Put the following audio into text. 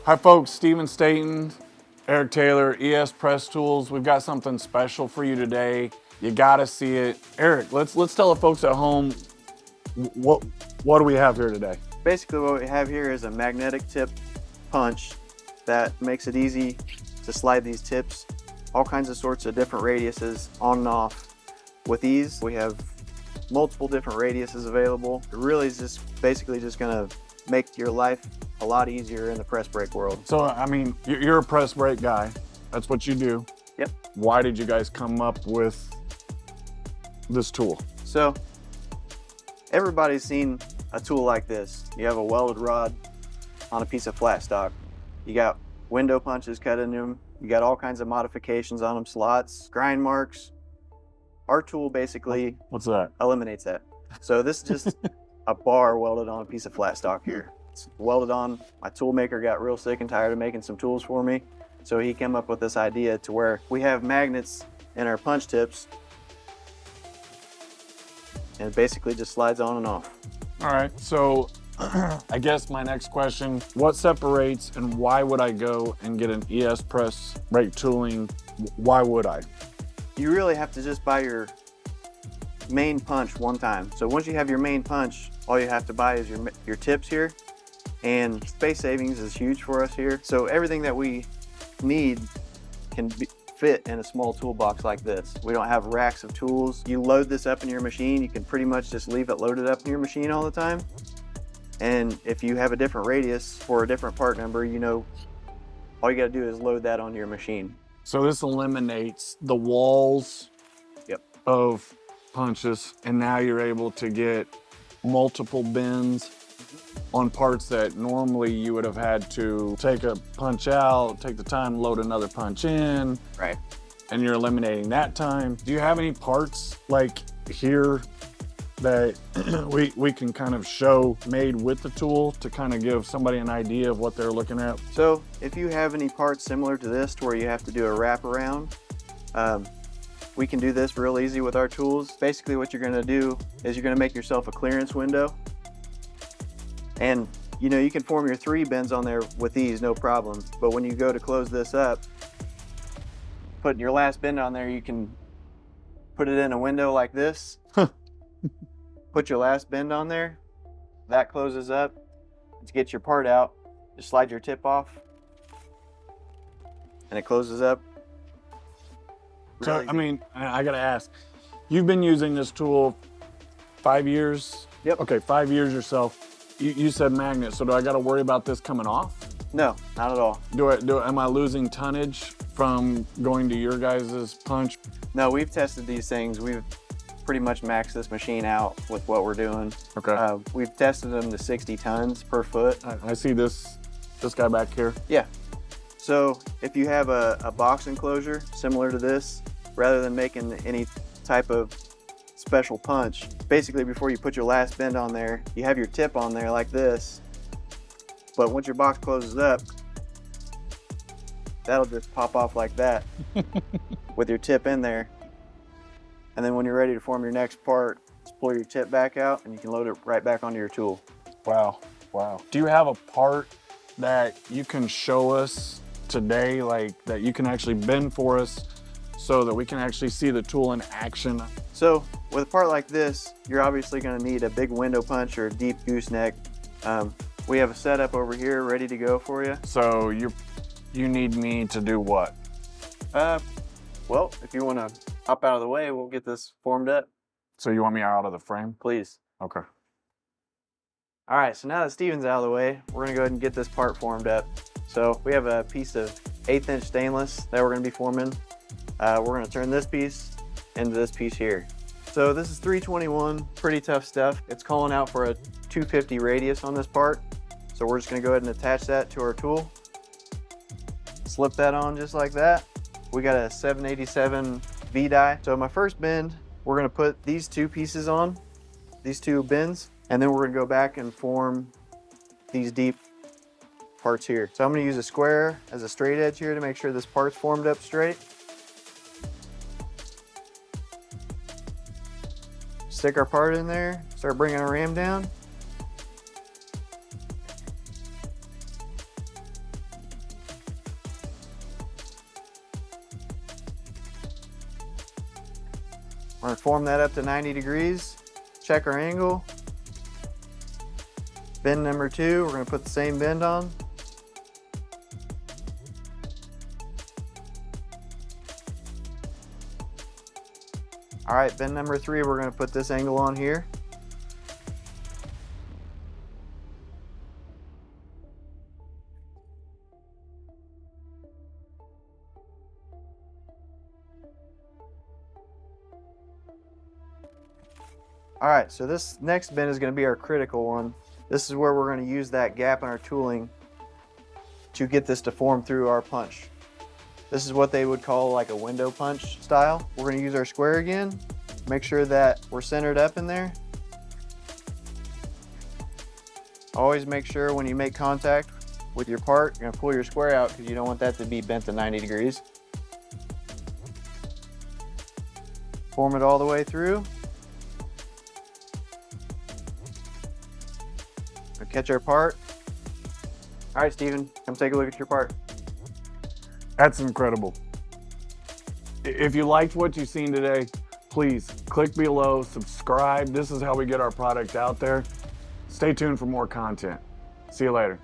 Hi folks, Steven Staten, Eric Taylor, ES Press Tools. We've got something special for you today. You gotta see it. Eric, let's tell the folks at home what do we have here today? Basically what we have here is a magnetic tip punch that makes it easy to slide these tips all kinds of sorts of different radiuses on and off with ease. We have multiple different radiuses available. It really is just basically just gonna make your life a lot easier in the press brake world. So, I mean, you're a press brake guy. That's what you do. Yep. Why did you guys come up with this tool? So, everybody's seen a tool like this. You have a welded rod on a piece of flat stock. You got window punches cut in them. You got all kinds of modifications on them, slots, grind marks. Our tool basically What's that? eliminates that. So this is just a bar welded on a piece of flat stock here. It's welded on. My tool maker got real sick and tired of making some tools for me. So he came up with this idea to where we have magnets in our punch tips and it basically just slides on and off. All right, so I guess my next question, what separates and why would I go and get an ES Press brake tooling? Why would I? You really have to just buy your main punch one time. So once you have your main punch, all you have to buy is your tips here, and space savings is huge for us here. So everything that we need can fit in a small toolbox like this. We don't have racks of tools. You load this up in your machine, you can pretty much just leave it loaded up in your machine all the time. And if you have a different radius for a different part number, you know, all you gotta do is load that onto your machine. So this eliminates the walls of punches, and now you're able to get multiple bends on parts that normally you would have had to take a punch out, take the time, load another punch in. Right. And you're eliminating that time. Do you have any parts like here that we can kind of show made with the tool to kind of give somebody an idea of what they're looking at? So if you have any parts similar to this to where you have to do a wraparound, we can do this real easy with our tools. Basically what you're gonna do is you're gonna make yourself a clearance window. And you know, you can form your 3 bends on there with these, no problem. But when you go to close this up, putting your last bend on there, you can put it in a window like this. Put your last bend on there, that closes up. To get your part out, just slide your tip off and it closes up. So, I mean, I gotta ask, you've been using this tool 5 years? Yep. Okay, 5 years yourself. You said magnet, so do I gotta worry about this coming off? No, not at all. Am I losing tonnage from going to your guys' punch? No, we've tested these things. We've pretty much maxed this machine out with what we're doing. Okay. We've tested them to 60 tons per foot. I see this guy back here. Yeah. So if you have a box enclosure similar to this, rather than making any type of special punch, basically before you put your last bend on there, you have your tip on there like this. But once your box closes up, that'll just pop off like that with your tip in there. And then when you're ready to form your next part, just pull your tip back out and you can load it right back onto your tool. Wow, wow. Do you have a part that you can show us today, like that you can actually bend for us so that we can actually see the tool in action? So with a part like this, you're obviously gonna need a big window punch or a deep gooseneck. We have a setup over here ready to go for you. So you need me to do what? Well, if you wanna hop out of the way, we'll get this formed up. So you want me out of the frame? Please. Okay. All right, so now that Steven's out of the way, we're gonna go ahead and get this part formed up. So we have a piece of 1/8 inch stainless that we're gonna be forming. We're gonna turn this piece into this piece here. So this is 321, pretty tough stuff. It's calling out for a 250 radius on this part. So we're just gonna go ahead and attach that to our tool. Slip that on just like that. We got a 787 V-die. So my first bend, we're gonna put these 2 pieces on, these 2 bends, and then we're gonna go back and form these deep parts here. So I'm gonna use a square as a straight edge here to make sure this part's formed up straight. Stick our part in there, start bringing our ram down. We're gonna form that up to 90 degrees, check our angle. Bend number 2, we're gonna put the same bend on. All right, bend number 3, we're gonna put this angle on here. All right, so this next bend is gonna be our critical one. This is where we're gonna use that gap in our tooling to get this to form through our punch. This is what they would call like a window punch style. We're gonna use our square again. Make sure that we're centered up in there. Always make sure when you make contact with your part, you're gonna pull your square out because you don't want that to be bent to 90 degrees. Form it all the way through. We'll catch our part. All right, Steven, come take a look at your part. That's incredible. If you liked what you've seen today, please click below, subscribe. This is how we get our product out there. Stay tuned for more content. See you later.